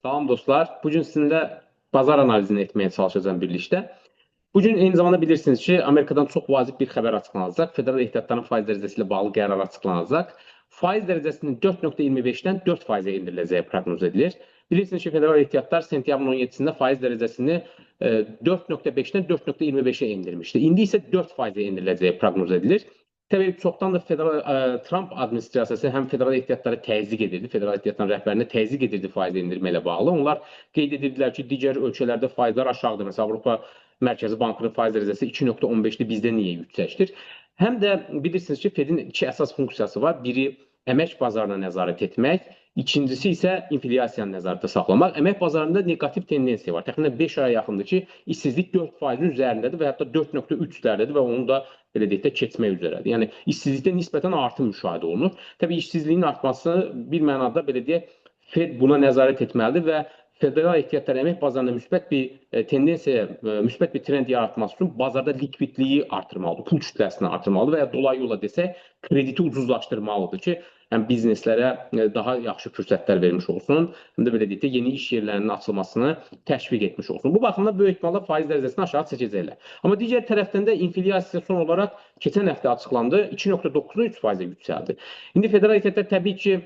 Salam dostlar. Bugün sizinlə bazar analizini etmeye çalışacağım birlikte. Bugün eyni zamanda bilirsiniz ki, Amerikadan çox vacib bir xəbər açıqlanacaq. Federal ehtiyatların faiz dərəcəsi ilə bağlı qərar açıqlanacaq. Faiz dərəcəsinin 4,25-dən 4%-ə endiriləcəyi proqnoz edilir. Bilirsiniz ki, federal ehtiyatlar sentyabrın 17-sində faiz dərəcəsini 4,5-dən 4,25-ə endirmişdi. İndi isə 4%-ə endiriləcəyi proqnoz edilir. Təbii çoxdan da Trump administrasiyası həm federal ehtiyatları təzyiq edirdi, federal ehtiyatların rəhbərinə təzyiq edirdi faiz endirmə ilə bağlı. Onlar qeyd edirdilər ki, digər ölkələrdə faizlər aşağıdır. Məsələn, Avropa Mərkəzi Bankının faiz dərəcəsi 2,15-dir, bizdə niyə yüksəkdir? Həm də bilirsiniz ki, Fedin iki əsas funksiyası var. Biri əmək bazarına nəzarət etmək, ikincisi isə inflyasiyanı nəzarətdə saxlamaq. Əmək bazarında negativ tendensiya var. Təxminən 5 aya yaxındır ki, işsizlik 4%-in üzərindədir və hətta 4,3-lərdədir və onu da belə deyək də keçmək üzrədir. Yəni işsizlikdə nisbətən artım müşahidə olunur. Təbii işsizliyin artması bir mənada belə deyək, Fed buna nəzarət etməlidir və federal ehtiyatlar əmək bazarında müsbət bir tendensiya, müsbət bir trend yaratması üçün bazarda likvidliyi artırmalıdır, pul kütləsini artırmalıdır və ya dolayı yolla desək, krediti ucuzlaşdırmalıdır ki, həm bizneslərə daha yaxşı fürsətlər vermiş olsun, həm də belə deyək də yeni iş yerlərinin açılmasını təşviq etmiş olsun. Bu baxımdan böyük ehtimalla faiz dərəcəsini aşağı çəkəcəklər. Amma digər tərəfdən də inflyasiya son olaraq keçən həftə açıqlandı, 2,9-dan 3%-ə yüksəldi. İndi federal ehtiyatlar təbii ki,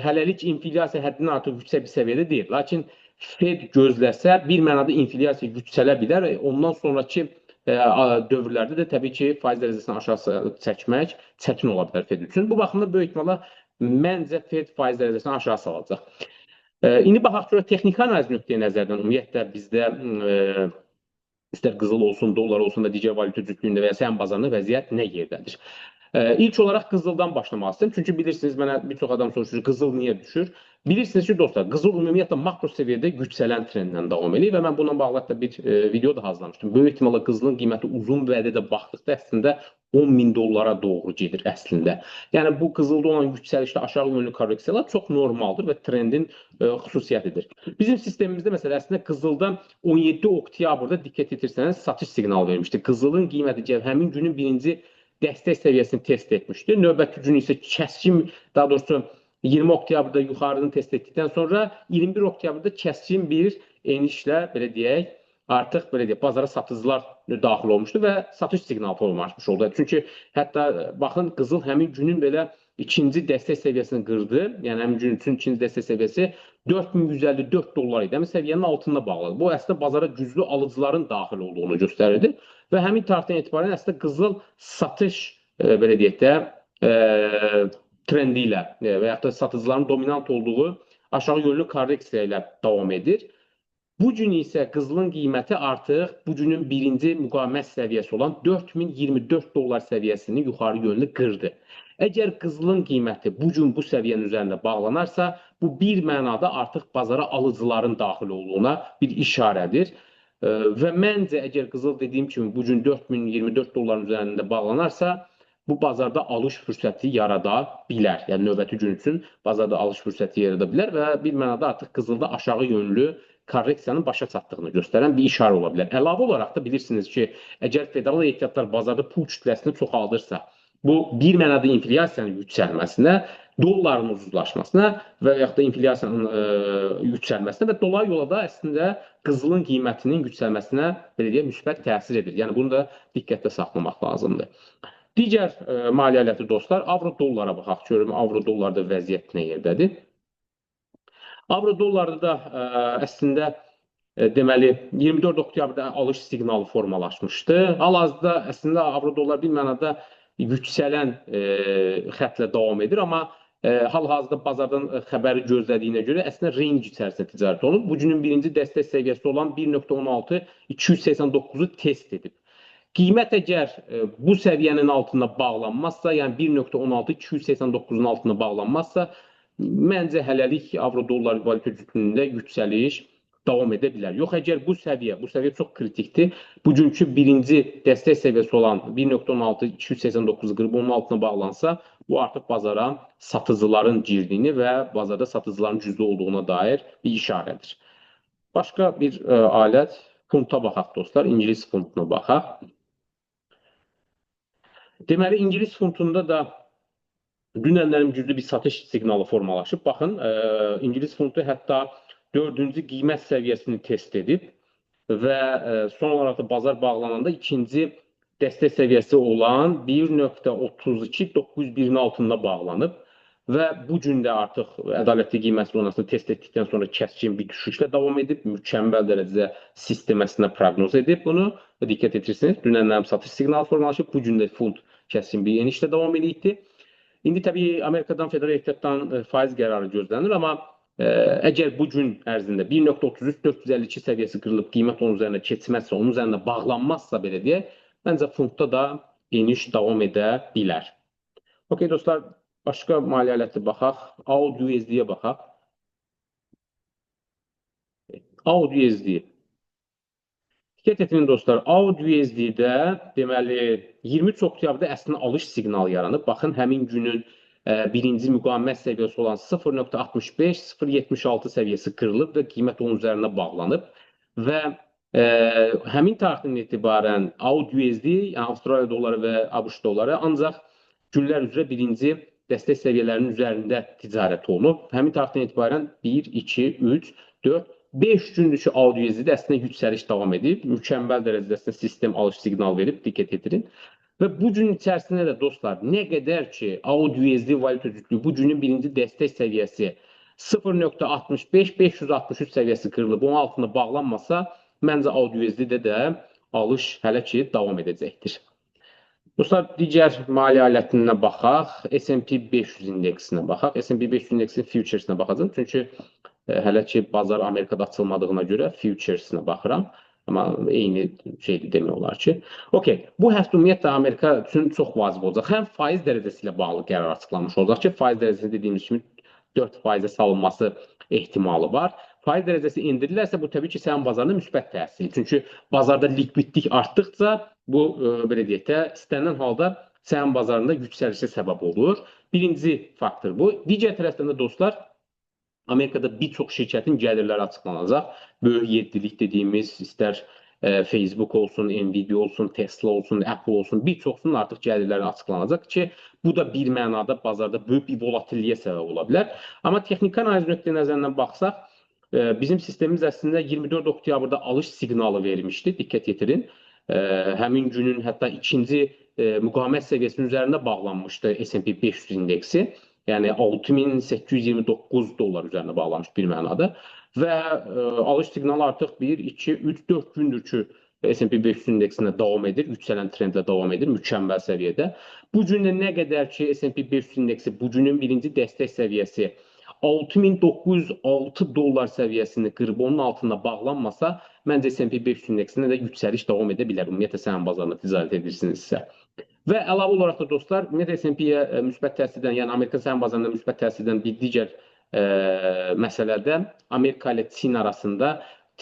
hələlik inflyasiya həddindən artıq yüksək bir səviyyədə deyil. Lakin Fed gözləsə bir mənada inflyasiya yüksələ bilər. Ondan sonraki dövrlərdə də təbii ki, faiz dərəcəsini aşağı çəkmək çətin ola bilər Fed üçün. Bu baxımda böyük ehtimalla məncə Fed faiz dərəcəsini aşağı salacaq. İndi baxaq görək texniki analiz nöqteyi nəzərdən ümumiyyətlə bizdə istər qızıl olsun, dollar olsun da digər valyuta cütlüyündə və ya səhəm bazarında vəziyyət nə yerdədir? İlk olaraq qızıldan başlamaq istəyirəm. Çünki bilirsiniz, mənə bir çox adam soruşur, qızıl niyə düşür? Bilirsiniz ki, dostlar, qızıl ümumiyyətlə makro səviyyədə yüksələn trendlə davam edir və mən bununla bağlı da bir video da hazırlamışdım. Böyük ehtimalla qızılın qiyməti uzun vədədə baxdıqda əslində 10 min dollara doğru gedir əslində. Yəni bu qızılda olan yüksəlişdə aşağı yönlü korreksiyalar çox normaldır və trendin xüsusiyyətidir. Bizim sistemimizdə məsələ əslində qızılda 17 oktyabrda diqqət etirsəniz satış siqnalı vermişdi. Qızılın qiyməti həmin günün birinci dəstək səviyyəsini test etmişdi. Növbəti gün isə kəskin, daha doğrusu 20 oktyabrda yuxarıdan test etdikdən sonra 21 oktyabrda kəskin bir enişlə belə deyək, artıq belə deyək, bazara satıcılar daxil olmuşdu və satış siqnalı formalaşmış oldu. Çünki hətta baxın qızıl həmin günün belə ikinci dəstək səviyyəsini qırdı. Yəni həmin gün üçün ikinci dəstək səviyyəsi 4154 dollar idi. Həmin səviyyənin altında bağlıdır. Bu əslində bazara güclü alıcıların daxil olduğunu göstərirdi və həmin tarixdən etibarən əslində qızıl satış belə deyək də trendi ilə və yaxud da satıcıların dominant olduğu aşağı yönlü korreksiya ilə davam edir. Bu gün isə qızılın qiyməti artıq bu günün birinci müqavimət səviyyəsi olan 4024 dollar səviyyəsini yuxarı yönlü qırdı. Əgər qızılın qiyməti bu gün bu səviyyənin üzərində bağlanarsa, bu bir mənada artıq bazara alıcıların daxil olduğuna bir işarədir. Və məncə əgər qızıl dediyim kimi bu gün 4024 dolların üzərində bağlanarsa, bu bazarda alış fürsəti yarada bilər. Yəni növbəti gün üçün bazarda alış fürsəti yarada bilər və bir mənada artıq qızılda aşağı yönlü korreksiyanın başa çatdığını göstərən bir işarə ola bilər. Əlavə olaraq da bilirsiniz ki, əgər federal ehtiyatlar bazarda pul kütləsini çoxaldırsa, bu bir mənada inflyasiyanın yüksəlməsinə, dolların ucuzlaşmasına və yaxud da inflyasiyanın yüksəlməsinə və dolayı yola da əslində qızılın qiymətinin yüksəlməsinə belə deyək, müsbət təsir edir. Yəni bunu da diqqətdə saxlamaq lazımdır. Digər maliyyəli dostlar, avro-dollara baxaq görüm, avro-dollarda vəziyyət nə yerdədir? Avro-dollarda da əslində deməli 24 oktyabrda alış siqnalı formalaşmışdı. Hal-hazırda əslində avro-dollar bir mənada yüksələn xətlə davam edir, amma hal-hazırda bazardan xəbəri gözlədiyinə görə əslində range içərisində ticarət olunur. Bu günün birinci dəstək səviyyəsi olan 1,16 289-u test edib. Qiymət əgər bu səviyyənin altında bağlanmazsa, yəni 1,16 289-un altında bağlanmazsa, məncə hələlik avro-dollar valyuta cütlüyündə yüksəliş davam edə bilər. Yox, əgər bu səviyyə çox kritikdir, bugünkü birinci dəstək səviyyəsi olan 1,16 289 qırıb onun altına bağlansa, bu artıq bazara satıcıların girdiyini və bazarda satıcıların güclü olduğuna dair bir işarədir. Başqa bir alət, funta baxaq dostlar, İngilis funtuna baxaq. Deməli, İngilis funtunda da dünənlərin güclü bir satış siqnalı formalaşıb. Baxın, İngilis funtu hətta dördüncü qiymət səviyyəsini test edib və son olaraq da bazar bağlananda ikinci dəstək səviyyəsi olan 1.32.901-in altında bağlanıb və bu gün də artıq ədalətli qiymət zonasını test etdikdən sonra kəskin bir düşüşlə davam edib, mükəmməl dərəcədə sistem əslində proqnoz edib bunu və diqqət etirsiniz, dünəndən satış siqnalı formalaşıb, bu gün də fund kəskin bir enişlə davam edirdi. İndi təbii Amerikadan federal ehtiyatdan faiz qərarı gözlənir, amma əgər bu gün ərzində 1.33-452 səviyyəsi qırılıb qiymət onun üzərində keçməzsə, onun üzərində bağlanmazsa belə deyək, məncə fundda da eniş davam edə bilər. Okey dostlar, başqa maliyyə aləti baxaq. AUD-USD-yə baxaq. AUD-USD. Diqqət edin dostlar, AUD-USD-də deməli 23 oktyabrda əslində alış siqnalı yaranıb. Baxın, həmin günün birinci müqavimət səviyyəsi olan 0.65-0.76 səviyyəsi qırılıb və qiymət onun üzərində bağlanıb və həmin tarixdən etibarən AUD-USD, yəni Avstraliya dolları və ABŞ dolları ancaq günlər üzrə birinci dəstək səviyyələrinin üzərində ticarət olunub. Həmin tarixdən etibarən 1, 2, 3, 4, 5 gündür ki, AUD-USD-də əslində yüksəliş davam edib. Mükəmməl dərəcədə sistem alış siqnal verib, diqqət edirin. Və bu gün içərisində də dostlar, nə qədər ki, AUD-USD valyuta cütlüyü bu günün birinci dəstək səviyyəsi 0.65-563 səviyyəsi qırılıb, onun altında bağlanmasa, məncə AUD-USD-də də alış hələ ki, davam edəcəkdir. Dostlar, digər maliyyə alətinə baxaq, S&P 500 indeksinə baxaq. S&P 500 indeksinin futuresinə baxacağım, çünki hələ ki, bazar Amerikada açılmadığına görə futuresinə baxıram. Amma eyni şeydir demək olar ki. Okey, bu həftə ümumiyyətlə Amerika üçün çox vacib olacaq. Həm faiz dərəcəsi ilə bağlı qərar açıqlanmış olacaq ki, faiz dərəcəsi dediyimiz kimi 4%-ə salınması ehtimalı var. Faiz dərəcəsi endirilərsə, bu təbii ki, səhəm bazarına müsbət təsir. Çünki bazarda likvidlik artdıqca bu, belə deyək də, istənilən halda səhəm bazarında yüksəlişə səbəb olur. Birinci faktor bu. Digər tərəfdən də dostlar, Amerikada bir çox şirkətin gəlirləri açıqlanacaq. Böyük yeddilik dediyimiz, istər Facebook olsun, Nvidia olsun, Tesla olsun, Apple olsun, bir çoxsunun artıq gəlirləri açıqlanacaq ki, bu da bir mənada bazarda böyük bir volatilliyə səbəb ola bilər. Amma texniki analiz nöqteyi nəzərindən baxsaq, bizim sistemimiz əslində 24 oktyabrda alış siqnalı vermişdi, diqqət yetirin. Həmin günün hətta ikinci müqavimət səviyyəsinin üzərində bağlanmışdı S&P 500 indeksi. Yəni 6829 dollar üzərində bağlanmış bir mənada və alış siqnalı artıq 1, 2, 3, 4 gündür ki, S&P 500 indeksində davam edir, yüksələn trendlə davam edir, mükəmməl səviyyədə. Bu gün də nə qədər ki, S&P 500 indeksi bu günün birinci dəstək səviyyəsi 6906 dollar səviyyəsini qırıb onun altında bağlanmasa, məncə S&P 500 indeksində də yüksəliş davam edə bilər. Ümumiyyətlə, səhəm bazarında ticarət edirsinizsə. Və əlavə olaraq da dostlar, ümumiyyətlə S&P-yə müsbət təsir edən, yəni Amerika səhəm bazarında müsbət təsir edən bir digər məsələdə Amerika ilə Çin arasında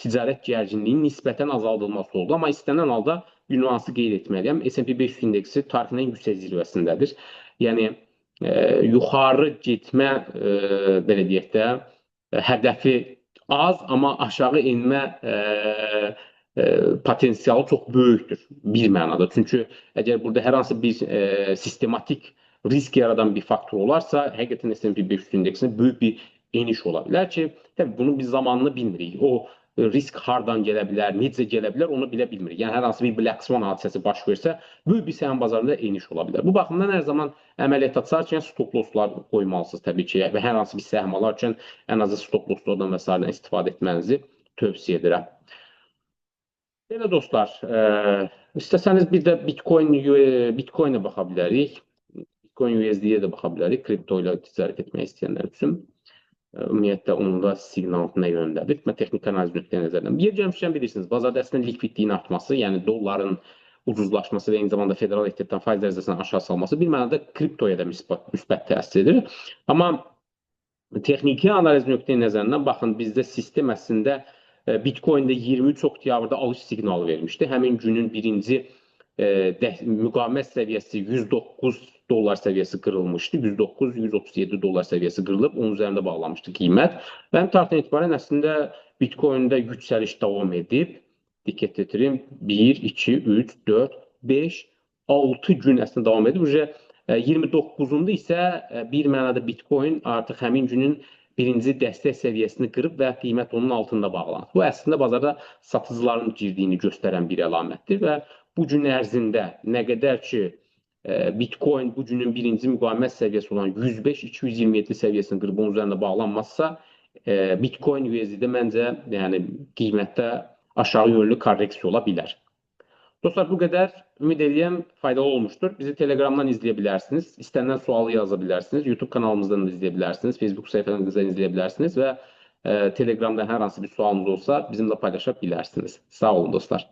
ticarət gərginliyinin nisbətən azaldılması oldu. Amma istənilən halda bir nüansı qeyd etməliyəm. S&P 500 indeksi tarixinin yüksək zirvəsindədir. Yəni yuxarı getmə, belə deyək də, hədəfi az, amma aşağı enmə potensialı çox böyükdür bir mənada. Çünki əgər burada hər hansı bir sistematik risk yaradan bir faktor olarsa, həqiqətən S&P 500 indeksində böyük bir eniş ola bilər ki, təbii bunun biz zamanını bilmirik. O risk hardan gələ bilər, necə gələ bilər, onu bilə bilmirik. Yəni hər hansı bir Black Swan hadisəsi baş versə, böyük bir səhəm bazarında eniş ola bilər. Bu baxımdan hər zaman əməliyyat açarkən stop losslar qoymalısınız təbii ki, və hər hansı bir səhm alarkən ən azı stop losslardan və s. istifadə etmənizi tövsiyə edirəm. Belə dostlar, istəsəniz bir də Bitcoin-ə baxa bilərik. Bitcoin USD-yə də baxa bilərik, kripto ilə ticarət etmək istəyənlər üçün. Ümumiyyətlə, onun da siqnalı nə yöndədir? Mən texniki analiz nöqteyi nəzərindən. Yer gəlmişkən bilirsiniz, bazarda əslində likvidliyin artması, yəni dolların ucuzlaşması və eyni zamanda federal ehtiyatdan faiz dərəcəsinin aşağı salması bir mənada kriptoya da müsbət təsir edir. Amma texniki analiz nöqteyi nəzərindən baxın, bizdə sistem əslində Bitcoin-də 23 oktyabrda alış siqnalı vermişdi. Həmin günün birinci müqavimət səviyyəsi 109 dollar səviyyəsi qırılmışdı. 109-137 dollar səviyyəsi qırılıb, onun üzərində bağlanmışdı qiymət. Və həmin tarixdən etibarən əslində Bitcoin-də yüksəliş davam edib. Diqqət etirin, 1, 2, 3, 4, 5, 6 gün əslində davam edib. 29-unda isə bir mənada Bitcoin artıq həmin günün birinci dəstək səviyyəsini qırıb və qiymət onun altında bağlanır. Bu əslində bazarda satıcıların girdiyini göstərən bir əlamətdir və bu gün ərzində nə qədər ki Bitcoin bu günün birinci müqavimət səviyyəsi olan 105-227 səviyyəsini qırıb onun üzərində bağlanmazsa, Bitcoin USD-də məncə yəni qiymətdə aşağı yönlü korreksiya ola bilər. Dostlar, bu qədər. Ümid edirəm faydalı olmuşdur. Bizi Telegramdan izləyə bilərsiniz. İstənilən sualı yaza bilərsiniz. YouTube kanalımızdan da izləyə bilərsiniz. Facebook səhifəmizdən izləyə bilərsiniz və Telegramda hər hansı bir sualınız olsa bizimlə paylaşa bilərsiniz. Sağ olun dostlar.